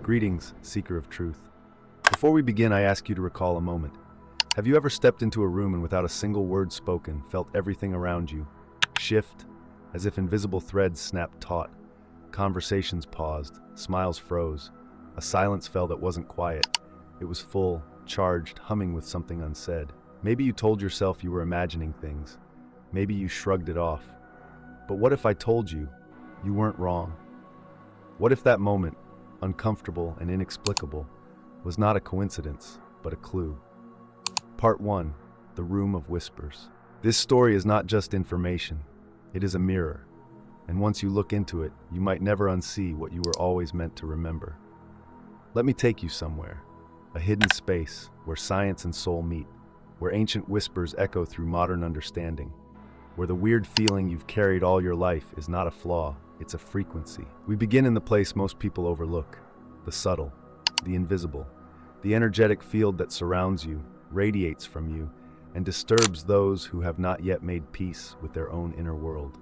Greetings, seeker of truth. Before we begin, I ask you to recall a moment. Have you ever stepped into a room and without a single word spoken, felt everything around you shift, as if invisible threads snapped taut? Conversations paused, smiles froze. A silence fell that wasn't quiet. It was full, charged, humming with something unsaid. Maybe you told yourself you were imagining things. Maybe you shrugged it off. But what if I told you you weren't wrong? What if that moment, uncomfortable and inexplicable, was not a coincidence, but a clue? Part 1. The Room of Whispers. This story is not just information. It is a mirror. And once you look into it, you might never unsee what you were always meant to remember. Let me take you somewhere. A hidden space where science and soul meet, where ancient whispers echo through modern understanding, where the weird feeling you've carried all your life is not a flaw, it's a frequency. We begin in the place most people overlook, the subtle, the invisible, the energetic field that surrounds you, radiates from you, and disturbs those who have not yet made peace with their own inner world.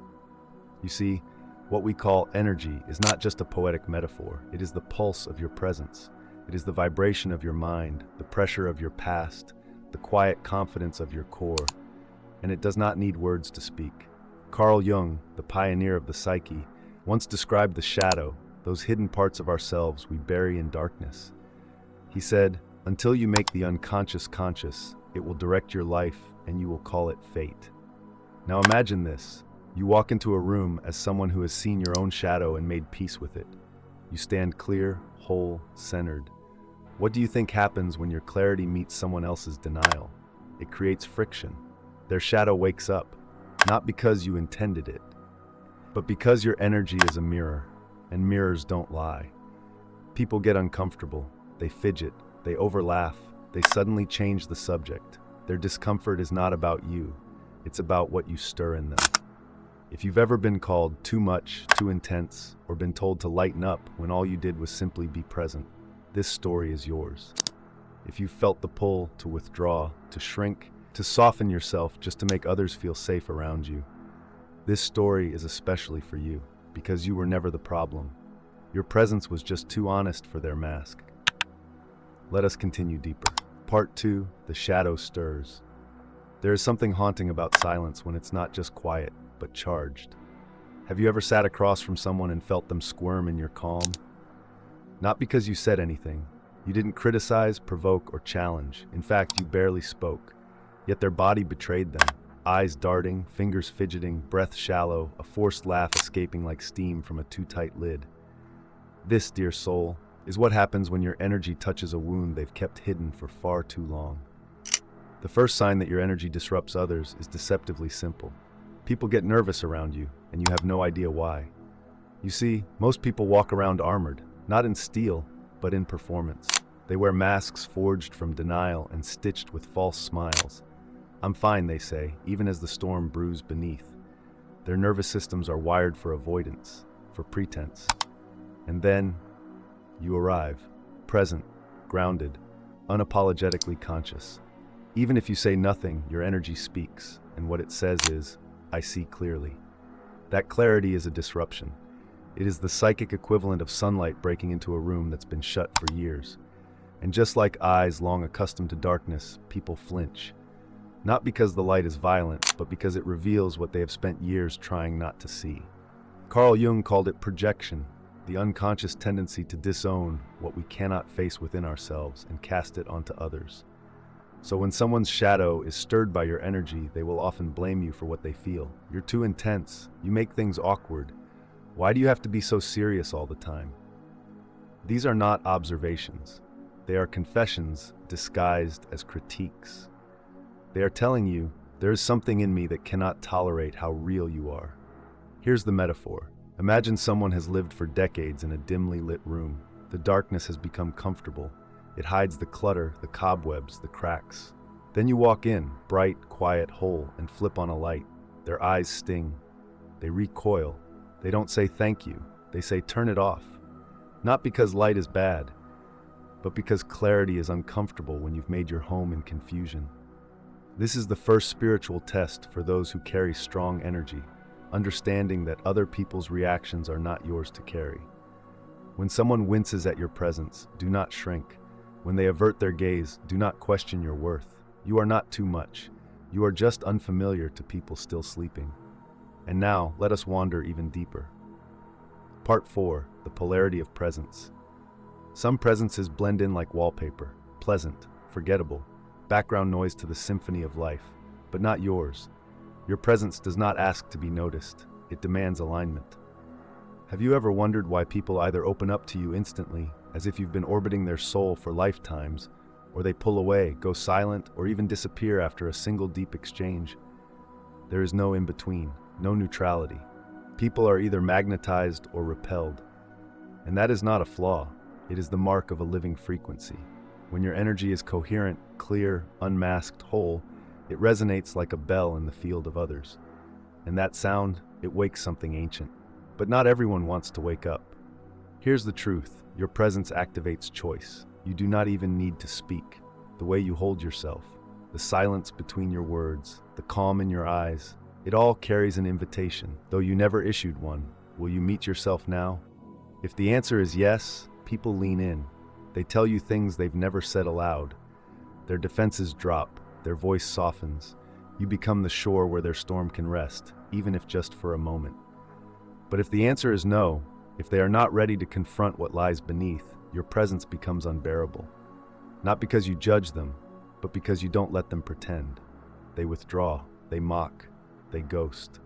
You see, what we call energy is not just a poetic metaphor, it is the pulse of your presence. It is the vibration of your mind, the pressure of your past, the quiet confidence of your core, and it does not need words to speak. Carl Jung, the pioneer of the psyche, once described the shadow, those hidden parts of ourselves we bury in darkness. He said, "Until you make the unconscious conscious, it will direct your life and you will call it fate." Now imagine this. You walk into a room as someone who has seen your own shadow and made peace with it. You stand clear, whole, centered. What do you think happens when your clarity meets someone else's denial? It creates friction. Their shadow wakes up, not because you intended it, but because your energy is a mirror, and mirrors don't lie. People get uncomfortable, they fidget, they overlaugh, they suddenly change the subject. Their discomfort is not about you, it's about what you stir in them. If you've ever been called too much, too intense, or been told to lighten up when all you did was simply be present, this story is yours. If you've felt the pull to withdraw, to shrink, to soften yourself just to make others feel safe around you, this story is especially for you, because you were never the problem. Your presence was just too honest for their mask. Let us continue deeper. Part 2. The Shadow Stirs. There is something haunting about silence when it's not just quiet, but charged. Have you ever sat across from someone and felt them squirm in your calm? Not because you said anything. You didn't criticize, provoke, or challenge. In fact, you barely spoke. Yet their body betrayed them. Eyes darting, fingers fidgeting, breath shallow, a forced laugh escaping like steam from a too tight lid. This, dear soul, is what happens when your energy touches a wound they've kept hidden for far too long. The first sign that your energy disrupts others is deceptively simple. People get nervous around you, and you have no idea why. You see, most people walk around armored, not in steel, but in performance. They wear masks forged from denial and stitched with false smiles. "I'm fine," they say, even as the storm brews beneath. Their nervous systems are wired for avoidance, for pretense. And then, you arrive, present, grounded, unapologetically conscious. Even if you say nothing, your energy speaks, and what it says is, "I see clearly." That clarity is a disruption. It is the psychic equivalent of sunlight breaking into a room that's been shut for years. And just like eyes long accustomed to darkness, people flinch. Not because the light is violent, but because it reveals what they have spent years trying not to see. Carl Jung called it projection, the unconscious tendency to disown what we cannot face within ourselves and cast it onto others. So when someone's shadow is stirred by your energy, they will often blame you for what they feel. "You're too intense. You make things awkward. Why do you have to be so serious all the time?" These are not observations. They are confessions disguised as critiques. They are telling you, there is something in me that cannot tolerate how real you are. Here's the metaphor. Imagine someone has lived for decades in a dimly lit room. The darkness has become comfortable. It hides the clutter, the cobwebs, the cracks. Then you walk in, bright, quiet, whole, and flip on a light. Their eyes sting. They recoil. They don't say thank you. They say turn it off. Not because light is bad, but because clarity is uncomfortable when you've made your home in confusion. This is the first spiritual test for those who carry strong energy, understanding that other people's reactions are not yours to carry. When someone winces at your presence, do not shrink. When they avert their gaze, do not question your worth. You are not too much. You are just unfamiliar to people still sleeping. And now, let us wander even deeper. Part 4. The polarity of presence. Some presences blend in like wallpaper, pleasant, forgettable, background noise to the symphony of life, but not yours. Your presence does not ask to be noticed. It demands alignment. Have you ever wondered why people either open up to you instantly, as if you've been orbiting their soul for lifetimes, or they pull away, go silent, or even disappear after a single deep exchange? There is no in-between, no neutrality. People are either magnetized or repelled. And that is not a flaw. It is the mark of a living frequency. When your energy is coherent, clear, unmasked, whole, it resonates like a bell in the field of others. And that sound, it wakes something ancient. But not everyone wants to wake up. Here's the truth. Your presence activates choice. You do not even need to speak. The way you hold yourself, the silence between your words, the calm in your eyes, it all carries an invitation, though you never issued one. Will you meet yourself now? If the answer is yes, people lean in. They tell you things they've never said aloud. Their defenses drop, their voice softens. You become the shore where their storm can rest, even if just for a moment. But if the answer is no, if they are not ready to confront what lies beneath, your presence becomes unbearable. Not because you judge them, but because you don't let them pretend. They withdraw, they mock, they ghost.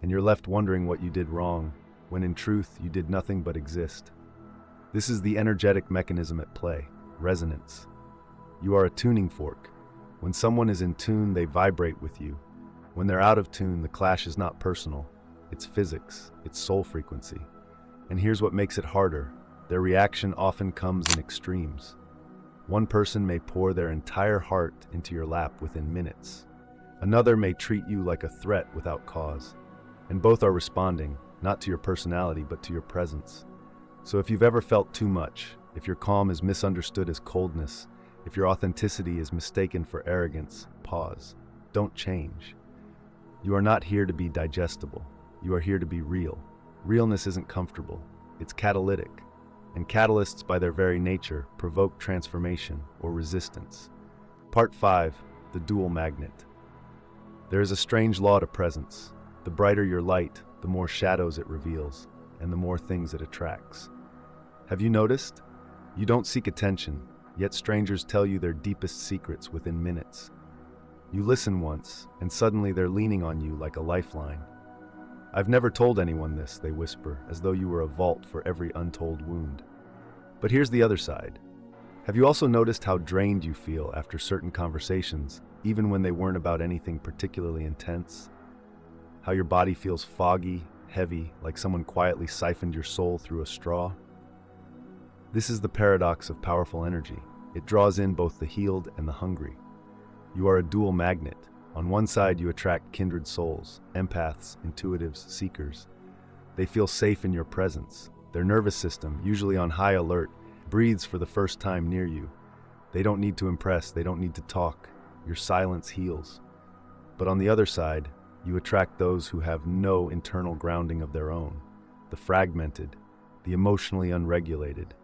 And you're left wondering what you did wrong, when in truth you did nothing but exist. This is the energetic mechanism at play, resonance. You are a tuning fork. When someone is in tune, they vibrate with you. When they're out of tune, the clash is not personal. It's physics, it's soul frequency. And here's what makes it harder. Their reaction often comes in extremes. One person may pour their entire heart into your lap within minutes. Another may treat you like a threat without cause. And both are responding, not to your personality, but to your presence. So if you've ever felt too much, if your calm is misunderstood as coldness, if your authenticity is mistaken for arrogance, pause. Don't change. You are not here to be digestible. You are here to be real. Realness isn't comfortable. It's catalytic. And catalysts, by their very nature, provoke transformation or resistance. Part 5. The dual magnet. There is a strange law to presence. The brighter your light, the more shadows it reveals, and the more things it attracts. Have you noticed? You don't seek attention, yet strangers tell you their deepest secrets within minutes. You listen once, and suddenly they're leaning on you like a lifeline. I've never told anyone this, they whisper, as though you were a vault for every untold wound. But here's the other side. Have you also noticed how drained you feel after certain conversations, even when they weren't about anything particularly intense? How your body feels foggy, heavy, like someone quietly siphoned your soul through a straw? This is the paradox of powerful energy. It draws in both the healed and the hungry. You are a dual magnet. On one side, you attract kindred souls, empaths, intuitives, seekers. They feel safe in your presence. Their nervous system, usually on high alert, breathes for the first time near you. They don't need to impress, they don't need to talk. Your silence heals. But on the other side, you attract those who have no internal grounding of their own. The fragmented, the emotionally unregulated,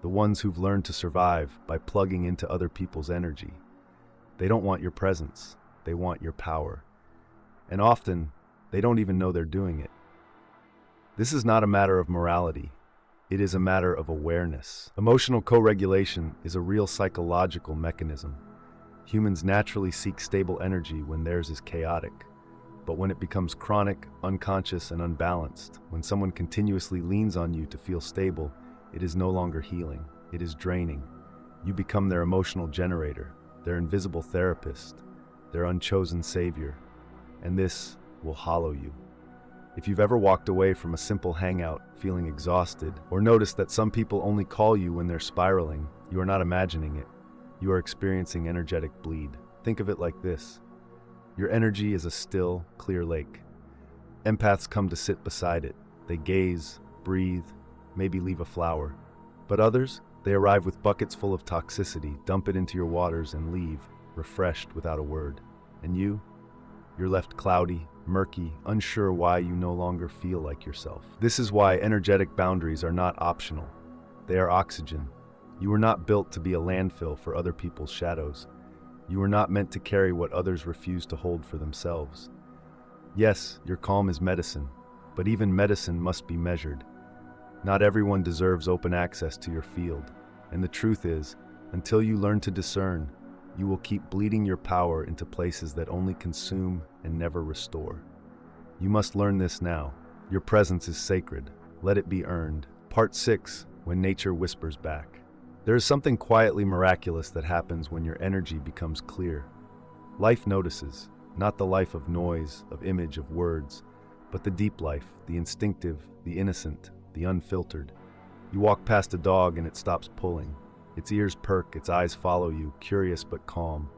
the ones who've learned to survive by plugging into other people's energy. They don't want your presence. They want your power. And often, they don't even know they're doing it. This is not a matter of morality. It is a matter of awareness. Emotional co-regulation is a real psychological mechanism. Humans naturally seek stable energy when theirs is chaotic. But when it becomes chronic, unconscious, and unbalanced, when someone continuously leans on you to feel stable, it is no longer healing. It is draining. You become their emotional generator, their invisible therapist, their unchosen savior, and this will hollow you. If you've ever walked away from a simple hangout feeling exhausted, or noticed that some people only call you when they're spiraling, you are not imagining it. You are experiencing energetic bleed. Think of it like this. Your energy is a still, clear lake. Empaths come to sit beside it. They gaze, breathe, maybe leave a flower. But others, they arrive with buckets full of toxicity, dump it into your waters, and leave, refreshed without a word. And you're left cloudy, murky, unsure why you no longer feel like yourself. This is why energetic boundaries are not optional. They are oxygen. You were not built to be a landfill for other people's shadows. You were not meant to carry what others refuse to hold for themselves. Yes, your calm is medicine, but even medicine must be measured. Not everyone deserves open access to your field, and the truth is, until you learn to discern, you will keep bleeding your power into places that only consume and never restore. You must learn this now. Your presence is sacred. Let it be earned. Part 6, When Nature Whispers Back. There is something quietly miraculous that happens when your energy becomes clear. Life notices, not the life of noise, of image, of words, but the deep life, the instinctive, the innocent, the unfiltered. You walk past a dog and it stops pulling. Its ears perk, its eyes follow you, curious but calm.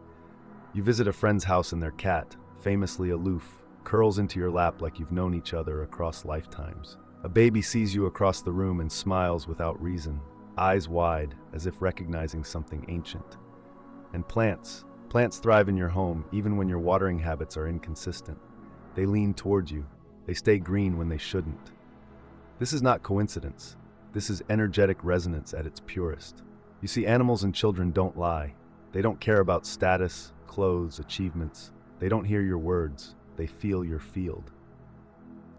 You visit a friend's house and their cat, famously aloof, curls into your lap like you've known each other across lifetimes. A baby sees you across the room and smiles without reason, eyes wide, as if recognizing something ancient. And plants thrive in your home even when your watering habits are inconsistent. They lean towards you. They stay green when they shouldn't. This is not coincidence. This is energetic resonance at its purest. You see, animals and children don't lie. They don't care about status, clothes, achievements. They don't hear your words. They feel your field.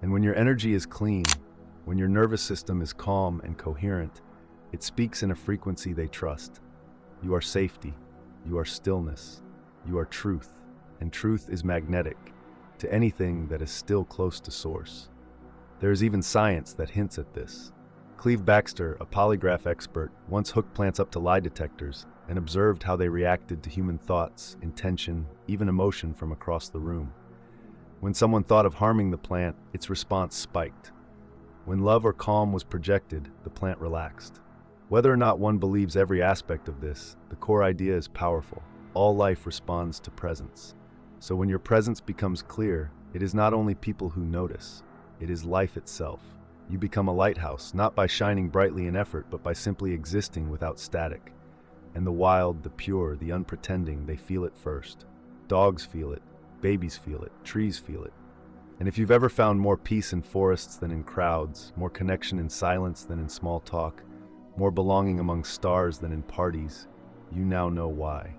And when your energy is clean, when your nervous system is calm and coherent, it speaks in a frequency they trust. You are safety. You are stillness. You are truth. And truth is magnetic to anything that is still close to source. There is even science that hints at this. Cleve Baxter, a polygraph expert, once hooked plants up to lie detectors and observed how they reacted to human thoughts, intention, even emotion from across the room. When someone thought of harming the plant, its response spiked. When love or calm was projected, the plant relaxed. Whether or not one believes every aspect of this, the core idea is powerful. All life responds to presence. So when your presence becomes clear, it is not only people who notice, it is life itself. You become a lighthouse, not by shining brightly in effort, but by simply existing without static. And the wild, the pure, the unpretending, they feel it first. Dogs feel it, babies feel it, trees feel it. And if you've ever found more peace in forests than in crowds, more connection in silence than in small talk, more belonging among stars than in parties, you now know why.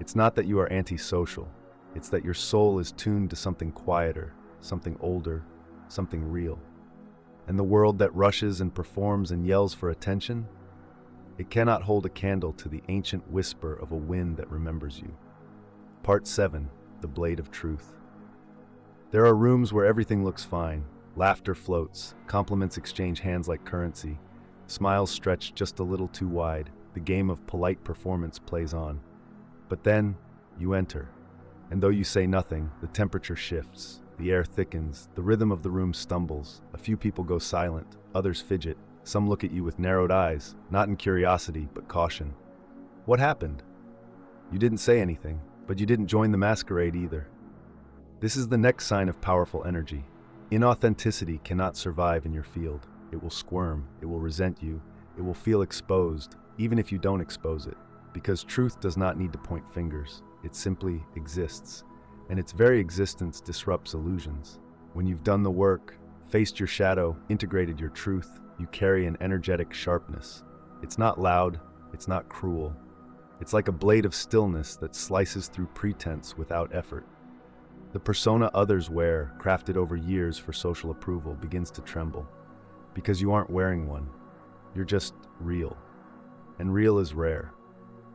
It's not that you are antisocial. It's that your soul is tuned to something quieter, something older, something real. And the world that rushes and performs and yells for attention, it cannot hold a candle to the ancient whisper of a wind that remembers you. Part 7, The Blade of Truth. There are rooms where everything looks fine. Laughter floats, compliments exchange hands like currency, smiles stretch just a little too wide, the game of polite performance plays on. But then, you enter. And though you say nothing, the temperature shifts, the air thickens, the rhythm of the room stumbles, a few people go silent, others fidget, some look at you with narrowed eyes, not in curiosity, but caution. What happened? You didn't say anything, but you didn't join the masquerade either. This is the next sign of powerful energy. Inauthenticity cannot survive in your field. It will squirm, it will resent you, it will feel exposed, even if you don't expose it. Because truth does not need to point fingers. It simply exists. And its very existence disrupts illusions. When you've done the work, faced your shadow, integrated your truth, you carry an energetic sharpness. It's not loud, it's not cruel. It's like a blade of stillness that slices through pretense without effort. The persona others wear, crafted over years for social approval, begins to tremble. Because you aren't wearing one. You're just real. And real is rare.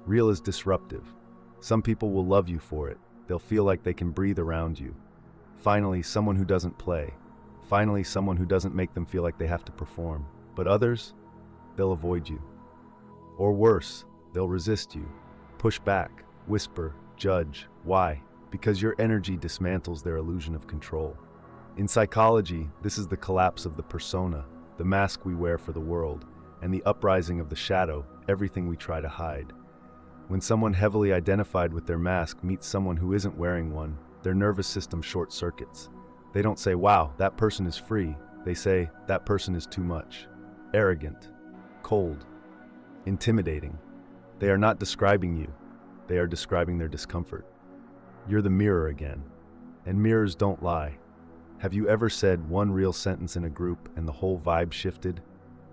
Real is disruptive. Some people will love you for it. They'll feel like they can breathe around you. Finally, someone who doesn't play. Finally, someone who doesn't make them feel like they have to perform. But others, they'll avoid you. Or worse, they'll resist you, push back, whisper, judge. Why? Because your energy dismantles their illusion of control. In psychology, this is the collapse of the persona, the mask we wear for the world, and the uprising of the shadow, everything we try to hide. When someone heavily identified with their mask meets someone who isn't wearing one, their nervous system short-circuits. They don't say, wow, that person is free. They say, that person is too much. Arrogant, cold, intimidating. They are not describing you. They are describing their discomfort. You're the mirror again. And mirrors don't lie. Have you ever said one real sentence in a group and the whole vibe shifted?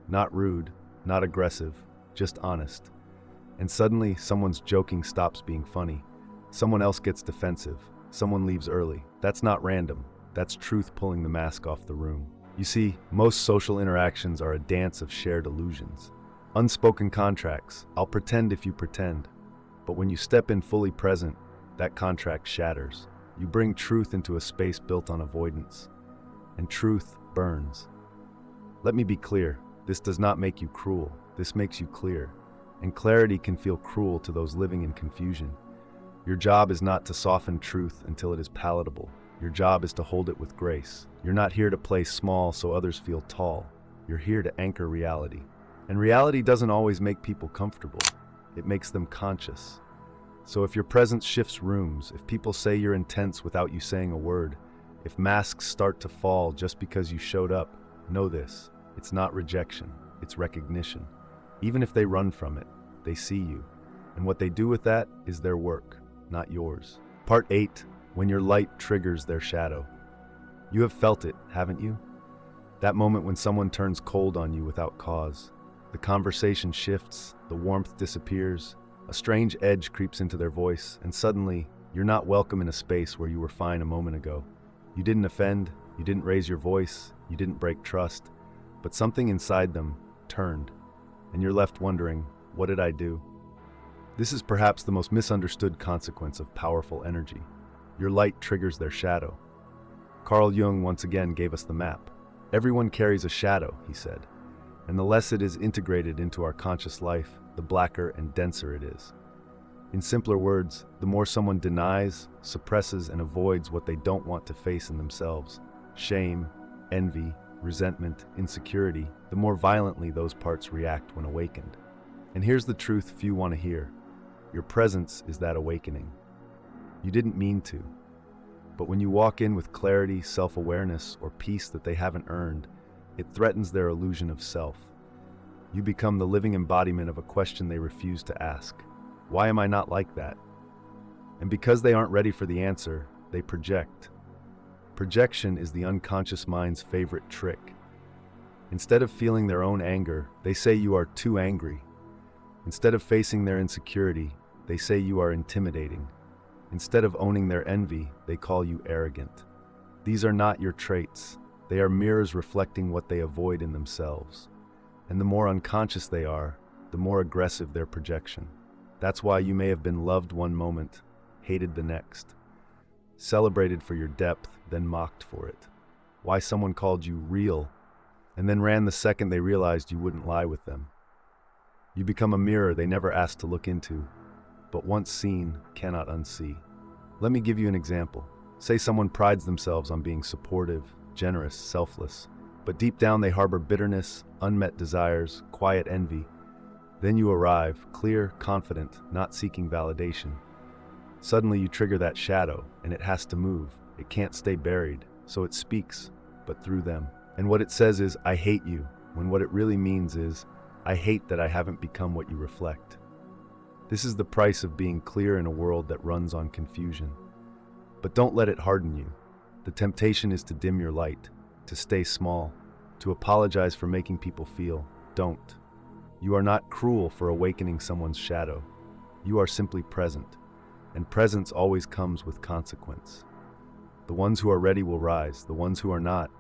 Not rude, not aggressive, just honest. And suddenly, someone's joking stops being funny. Someone else gets defensive. Someone leaves early. That's not random. That's truth pulling the mask off the room. You see, most social interactions are a dance of shared illusions. Unspoken contracts. I'll pretend if you pretend. But when you step in fully present, that contract shatters. You bring truth into a space built on avoidance. And truth burns. Let me be clear. This does not make you cruel. This makes you clear. And clarity can feel cruel to those living in confusion. Your job is not to soften truth until it is palatable. Your job is to hold it with grace. You're not here to play small so others feel tall. You're here to anchor reality. And reality doesn't always make people comfortable. It makes them conscious. So if your presence shifts rooms, if people say you're intense without you saying a word, if masks start to fall just because you showed up, know this. It's not rejection. It's recognition. Even if they run from it, they see you. And what they do with that is their work, not yours. Part 8. When your light triggers their shadow. You have felt it, haven't you? That moment when someone turns cold on you without cause. The conversation shifts, the warmth disappears, a strange edge creeps into their voice, and suddenly, you're not welcome in a space where you were fine a moment ago. You didn't offend, you didn't raise your voice, you didn't break trust, but something inside them turned, and you're left wondering, what did I do? This is perhaps the most misunderstood consequence of powerful energy. Your light triggers their shadow. Carl Jung once again gave us the map. Everyone carries a shadow, he said, and the less it is integrated into our conscious life, the blacker and denser it is. In simpler words, the more someone denies, suppresses, and avoids what they don't want to face in themselves, shame, envy, resentment, insecurity, the more violently those parts react when awakened. And here's the truth few want to hear. Your presence is that awakening. You didn't mean to. But when you walk in with clarity, self-awareness, or peace that they haven't earned, it threatens their illusion of self. You become the living embodiment of a question they refuse to ask. Why am I not like that? And because they aren't ready for the answer, they project. Projection is the unconscious mind's favorite trick. Instead of feeling their own anger, they say you are too angry. Instead of facing their insecurity, they say you are intimidating. Instead of owning their envy, they call you arrogant. These are not your traits. They are mirrors reflecting what they avoid in themselves. And the more unconscious they are, the more aggressive their projection. That's why you may have been loved one moment, hated the next, celebrated for your depth, then mocked for it. Why someone called you real, and then ran the second they realized you wouldn't lie with them. You become a mirror they never asked to look into, but once seen, cannot unsee. Let me give you an example. Say someone prides themselves on being supportive, generous, selfless, but deep down they harbor bitterness, unmet desires, quiet envy. Then you arrive, clear, confident, not seeking validation. Suddenly you trigger that shadow, and it has to move. It can't stay buried, so it speaks, but through them. And what it says is, I hate you, when what it really means is, I hate that I haven't become what you reflect. This is the price of being clear in a world that runs on confusion. But don't let it harden you. The temptation is to dim your light, to stay small, to apologize for making people feel. Don't. You are not cruel for awakening someone's shadow. You are simply present, and presence always comes with consequence. The ones who are ready will rise. The ones who are not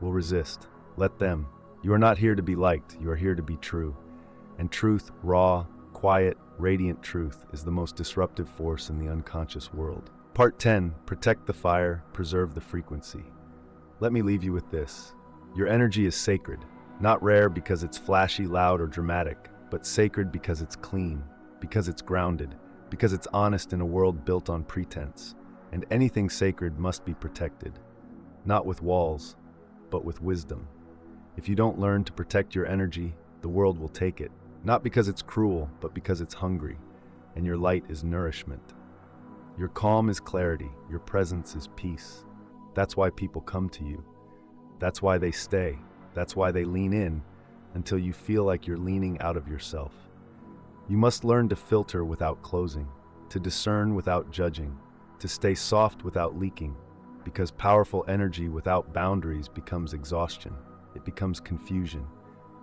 will resist. Let them. You are not here to be liked. You are here to be true. And truth, raw, quiet, radiant truth, is the most disruptive force in the unconscious world. Part 10. Protect the fire, preserve the frequency. Let me leave you with this. Your energy is sacred, not rare because it's flashy, loud, or dramatic, but sacred because it's clean, because it's grounded, because it's honest in a world built on pretense. And anything sacred must be protected, not with walls, but with wisdom. If you don't learn to protect your energy, the world will take it, not because it's cruel, but because it's hungry, and your light is nourishment. Your calm is clarity, your presence is peace. That's why people come to you. That's why they stay. That's why they lean in until you feel like you're leaning out of yourself. You must learn to filter without closing, to discern without judging, to stay soft without leaking, because powerful energy without boundaries becomes exhaustion. It becomes confusion.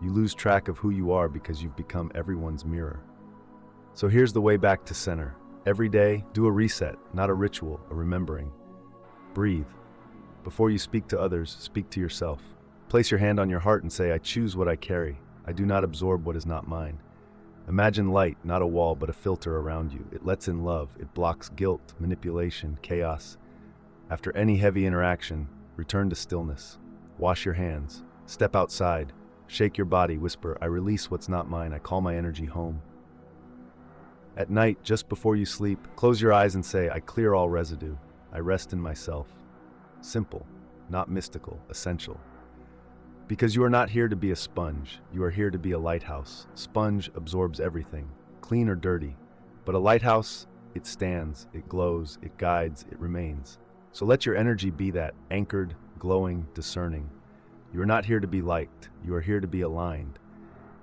You lose track of who you are because you've become everyone's mirror. So here's the way back to center. Every day, do a reset, not a ritual, a remembering. Breathe. Before you speak to others, speak to yourself. Place your hand on your heart and say, I choose what I carry. I do not absorb what is not mine. Imagine light, not a wall, but a filter around you. It lets in love. It blocks guilt, manipulation, chaos. After any heavy interaction, return to stillness. Wash your hands. Step outside. Shake your body. Whisper, I release what's not mine. I call my energy home. At night, just before you sleep, close your eyes and say, I clear all residue. I rest in myself. Simple, not mystical, essential. Because you are not here to be a sponge. You are here to be a lighthouse. Sponge absorbs everything, clean or dirty. But a lighthouse, it stands, it glows, it guides, it remains. So let your energy be that, anchored, glowing, discerning. You are not here to be liked. You are here to be aligned.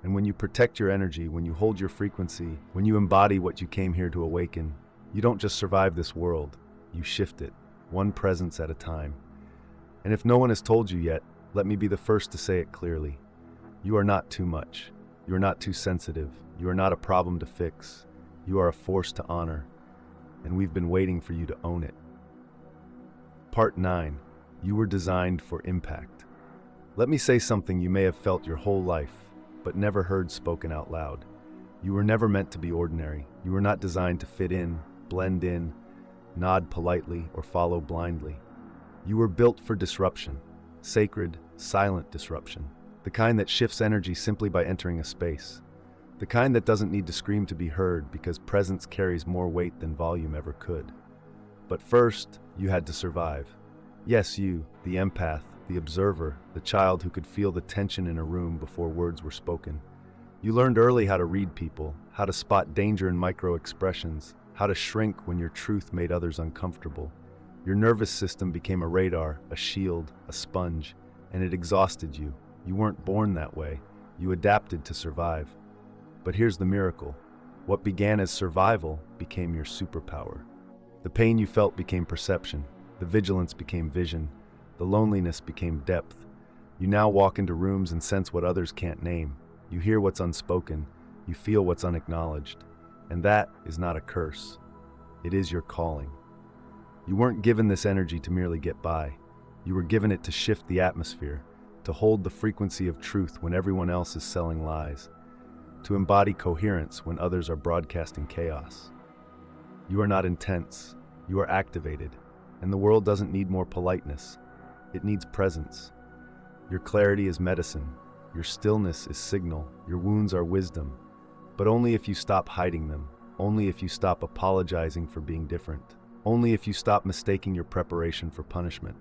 And when you protect your energy, when you hold your frequency, when you embody what you came here to awaken, you don't just survive this world, you shift it, one presence at a time. And if no one has told you yet, let me be the first to say it clearly. You are not too much. You are not too sensitive. You are not a problem to fix. You are a force to honor. And we've been waiting for you to own it. Part 9. You were designed for impact. Let me say something you may have felt your whole life, but never heard spoken out loud. You were never meant to be ordinary. You were not designed to fit in, blend in, nod politely, or follow blindly. You were built for disruption. Sacred, silent disruption. The kind that shifts energy simply by entering a space. The kind that doesn't need to scream to be heard because presence carries more weight than volume ever could. But first, you had to survive. Yes, you, the empath, the observer, the child who could feel the tension in a room before words were spoken. You learned early how to read people, how to spot danger in micro-expressions, how to shrink when your truth made others uncomfortable. Your nervous system became a radar, a shield, a sponge, and it exhausted you. You weren't born that way. You adapted to survive. But here's the miracle. What began as survival became your superpower. The pain you felt became perception. The vigilance became vision. The loneliness became depth. You now walk into rooms and sense what others can't name. You hear what's unspoken. You feel what's unacknowledged. And that is not a curse. It is your calling. You weren't given this energy to merely get by. You were given it to shift the atmosphere, to hold the frequency of truth when everyone else is selling lies, to embody coherence when others are broadcasting chaos. You are not intense. You are activated. And the world doesn't need more politeness. It needs presence. Your clarity is medicine. Your stillness is signal. Your wounds are wisdom. But only if you stop hiding them. Only if you stop apologizing for being different. Only if you stop mistaking your preparation for punishment.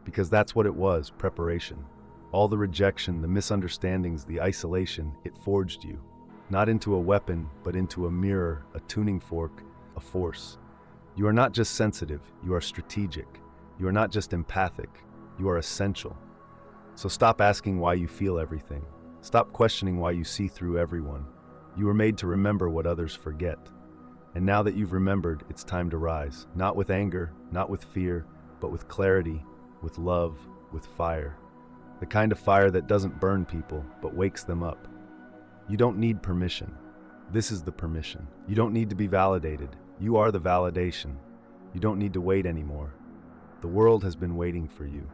Because that's what it was, preparation. All the rejection, the misunderstandings, the isolation, it forged you. Not into a weapon, but into a mirror, a tuning fork, a force. You are not just sensitive, you are strategic. You are not just empathic, you are essential. So stop asking why you feel everything. Stop questioning why you see through everyone. You were made to remember what others forget. And now that you've remembered, it's time to rise. Not with anger, not with fear, but with clarity, with love, with fire. The kind of fire that doesn't burn people, but wakes them up. You don't need permission. This is the permission. You don't need to be validated. You are the validation. You don't need to wait anymore. The world has been waiting for you.